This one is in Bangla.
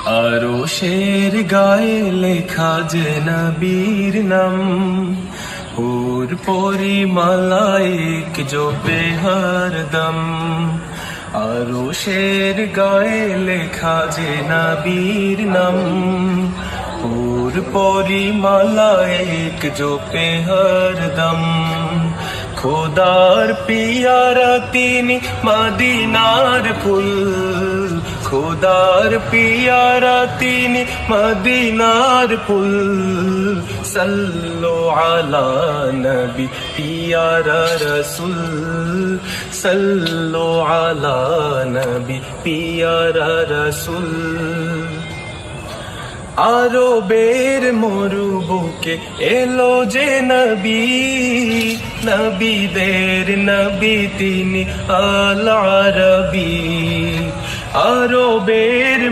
আরশের গায়ে লেখা যে নবীর নাম, হুর পরি মালাইক জপে হরদম। আরশের গায়ে লেখা যে নবীর নাম, হুর পরি মালাইক জপে হরদম। খোদার পিয়ারা তিনি মদিনার ফুল, খোদার পিয়ারা তিনি মদিনার ফুল। সাল্লু আলা নবী পিয়ারা রসুল, সাল্লু আলা নবী পিয়ারা রসুল। আরবের মরুবুকে এলো যে নবী, নবীদের নবী তিনি আল আরবী। আরবের